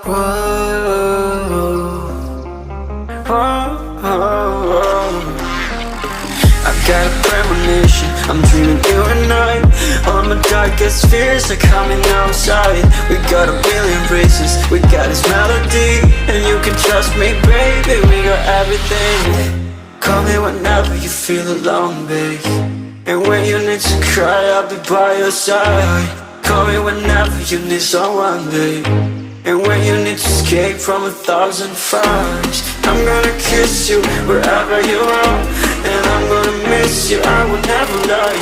Whoa, whoa. I got a premonition, I'm dreaming you and I. All my darkest fears are coming outside. We got a billion races, we got this melody. And you can trust me, baby, we got everything. Call me whenever you feel alone, babe. And when you need to cry, I'll be by your side. Call me whenever you need someone, babe. And when you need to escape from 1,000 fires, I'm gonna kiss you wherever you are. And I'm gonna miss you, I will never lie.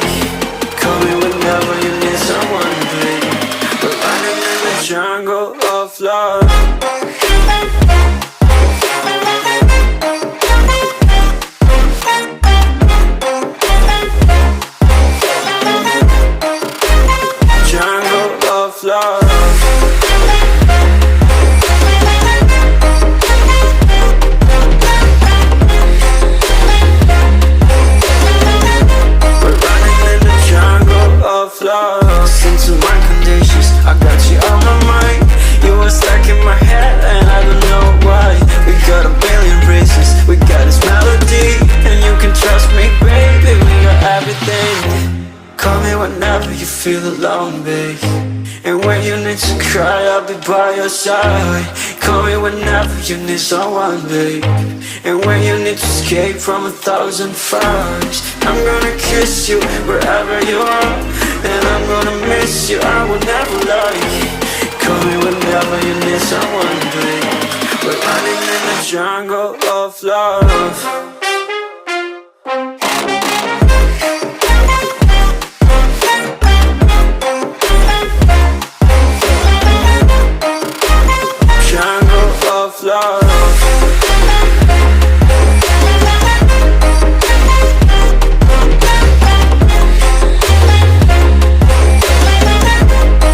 Call me whenever you need someone, babe. We're running in the jungle of love. Love. We're running in the jungle of love. Listen to my conditions, I got you on my mind. You were stuck in my head and I don't know why. We got a billion races, we got this melody. And you can trust me, baby, we got everything. Call me whenever you feel alone, babe. And when you need to cry, I'll be by your side. Call me whenever you need someone, babe. And when you need to escape from 1,000 fires, I'm gonna kiss you wherever you are. And I'm gonna miss you, I will never lie. Call me whenever you need someone, babe. We're running in the jungle of love. Love.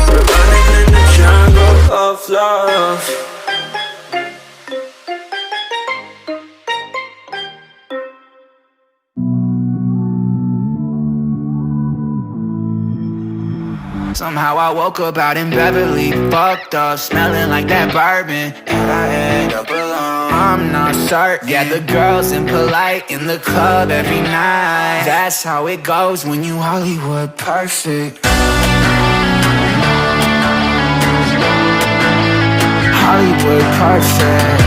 We're running in the jungle of love. Somehow I woke up out in Beverly, fucked up, smelling like that bourbon. And I end up alone, I'm not certain. Yeah, the girls impolite in the club every night. That's how it goes when you Hollywood perfect. Hollywood perfect.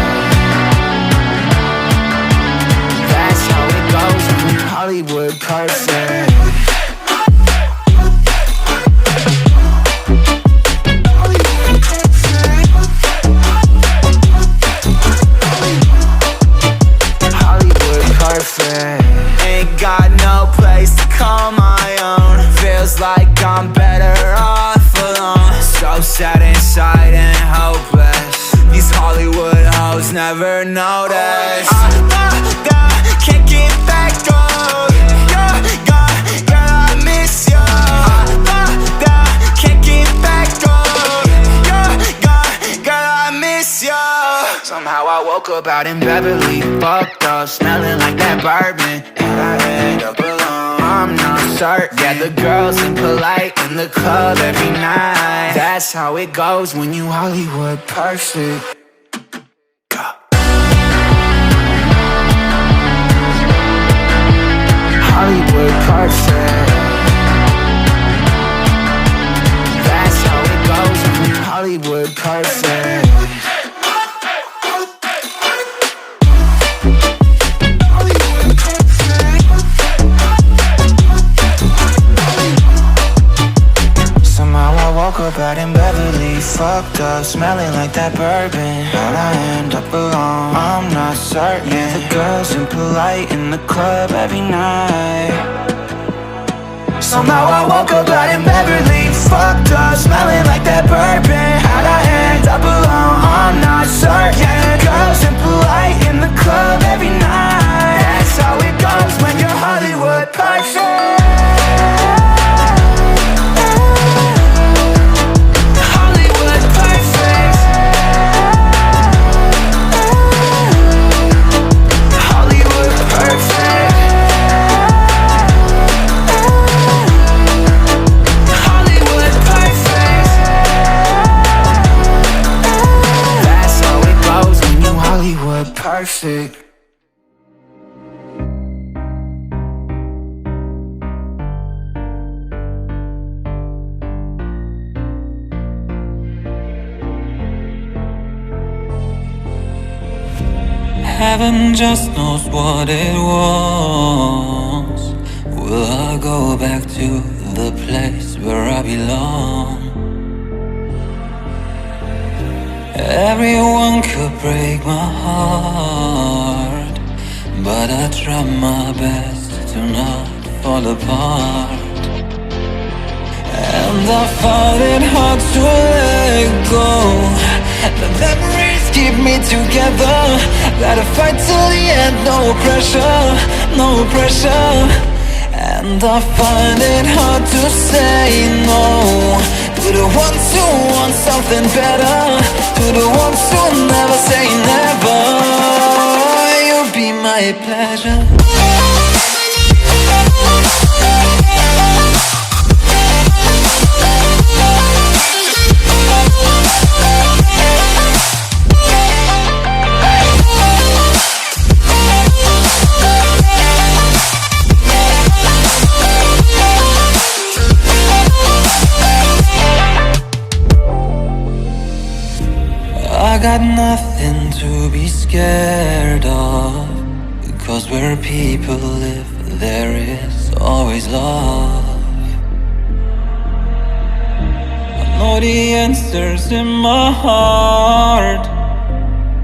That's how it goes when you Hollywood perfect. Ain't got no place to call my own. Feels like I'm better off alone. So sad inside and hopeless. These Hollywood hoes never notice. Can't get back on. You're gone, girl, I miss you. Can't get back on. You're gone, girl, I miss you. Somehow I woke up out in Beverly, fucked up, smelling like that bourbon. And I end up alone, I'm not certain. Yeah, the girls impolite in the club every night. That's how it goes when you Hollywood perfect. Hollywood perfect. That's how it goes when you Hollywood perfect. Woke up out in Beverly, fucked up, smelling like that bourbon. How'd I end up alone? I'm not certain. Yeah, the girls impolite in the club every night. Somehow I woke up out in Beverly, fucked up, smelling like that bourbon. How'd I end up alone? I'm not certain. Yeah, the girls impolite in the club every night. That's how it goes when you're Hollywood perfect. backseat. Heaven just knows what it was. Will I go back to the place where I belong? Everyone could break my heart, but I try my best to not fall apart. And I find it hard to let go. The memories keep me together. Gotta fight till the end, no pressure, no pressure. And I find it hard to say no to the ones who want something better, to the ones who never say never. You'll be my pleasure. I got nothing to be scared of, because where people live, there is always love. I know the answers in my heart,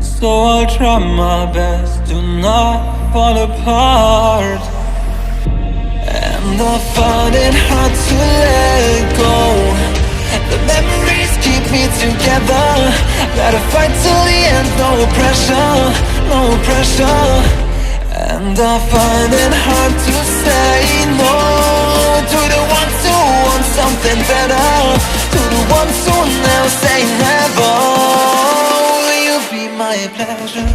so I'll try my best to not fall apart. And I find it hard to let go. The memories keep me together. Gotta fight till the end, no pressure, no pressure. And I find it hard to say no to the ones who want something better, to the ones who never say never. Will you be my pleasure?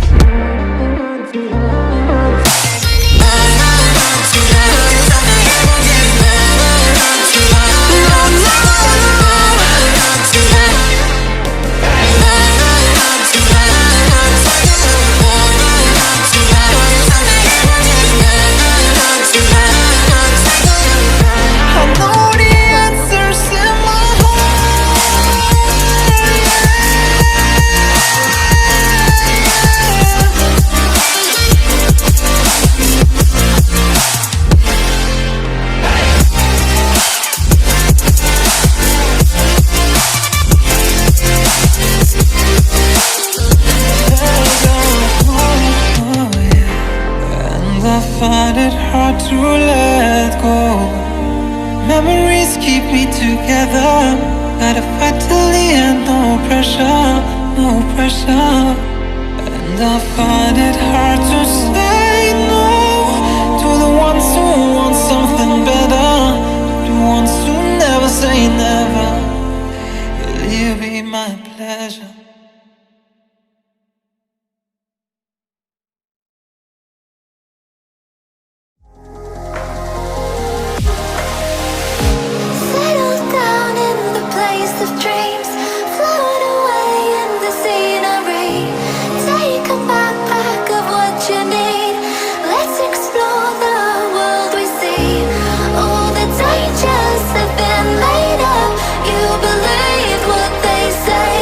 Find it hard to let go. Memories keep me together. Gotta fight till the end, no pressure, no pressure. And I find it hard to say no to the ones who want something better, to the ones who never say never. Will you be my pleasure? Believe what they say.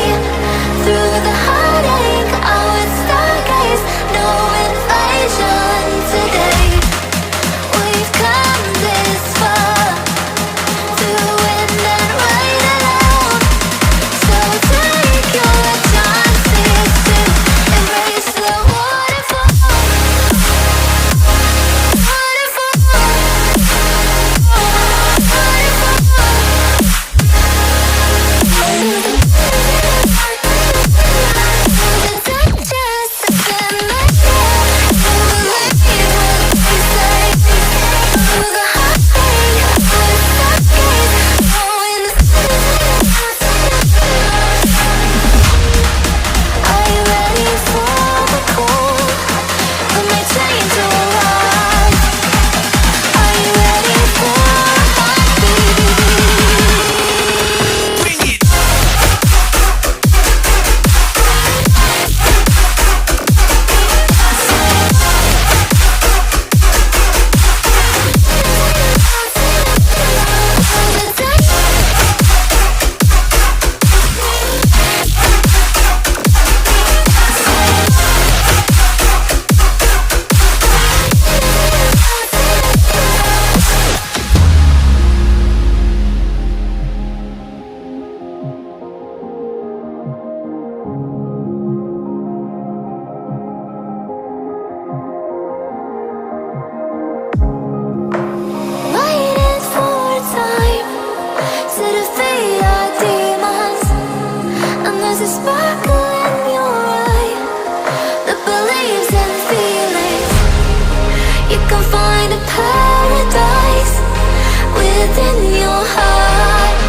within your heart.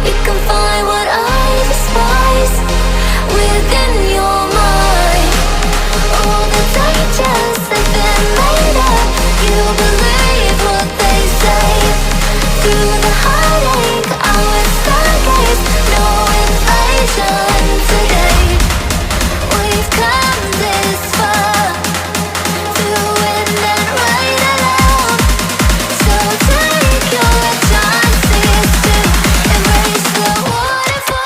You can find what I despise within your mind. All the digits have been made up. You believe what they say. Through the heartache, I would stargaze. No invasion today. We've come this far, through wind and rain alone. So take your chances to embrace the waterfall.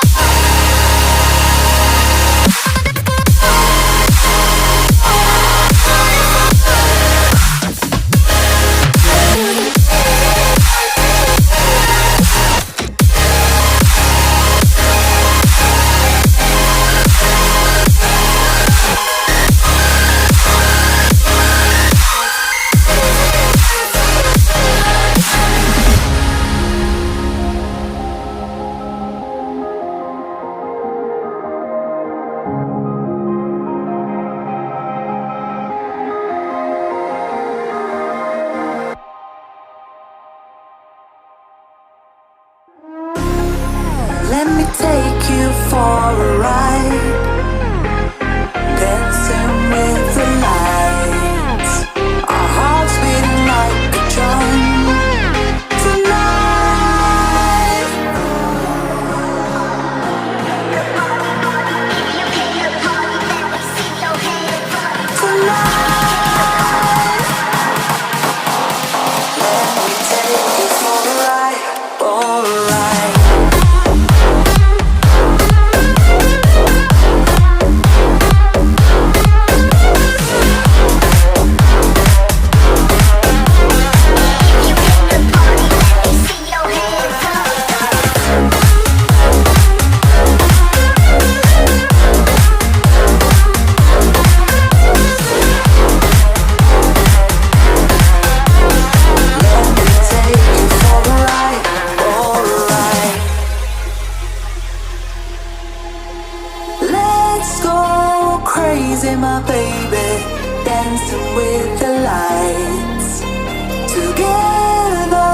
Let me take you for a ride, dancing with the lights. Our hearts beating like a drum tonight. Tonight, let me take you for a ride, for a ride. Let's go crazy, my baby, dancing with the lights. Together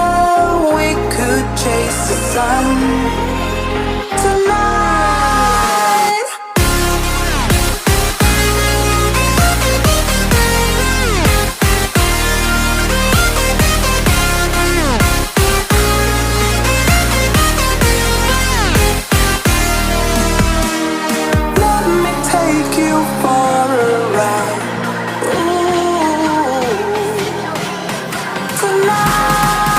we could chase the sun tonight. Let me take you for a ride. Ooh, tonight.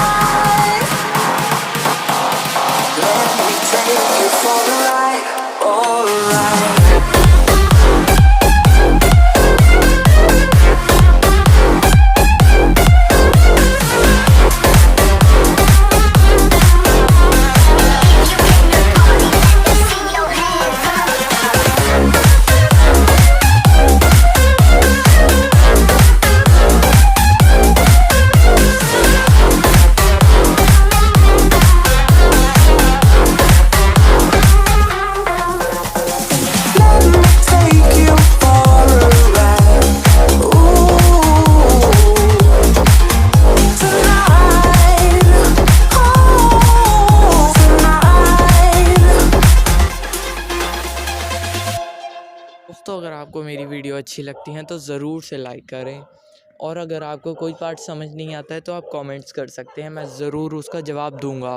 Let me take you for a ride, for a ride. Let me take you for a ride. Ooh, tonight. Oh, tonight. दोस्तों, अगर आपको मेरी video अच्छी लगती है तो ज़रूर से लाइक करें, और अगर आपको कोई पार्ट समझ नहीं आता है तो आप कमेंट्स कर सकते हैं, मैं ज़रूर उसका जवाब दूंगा।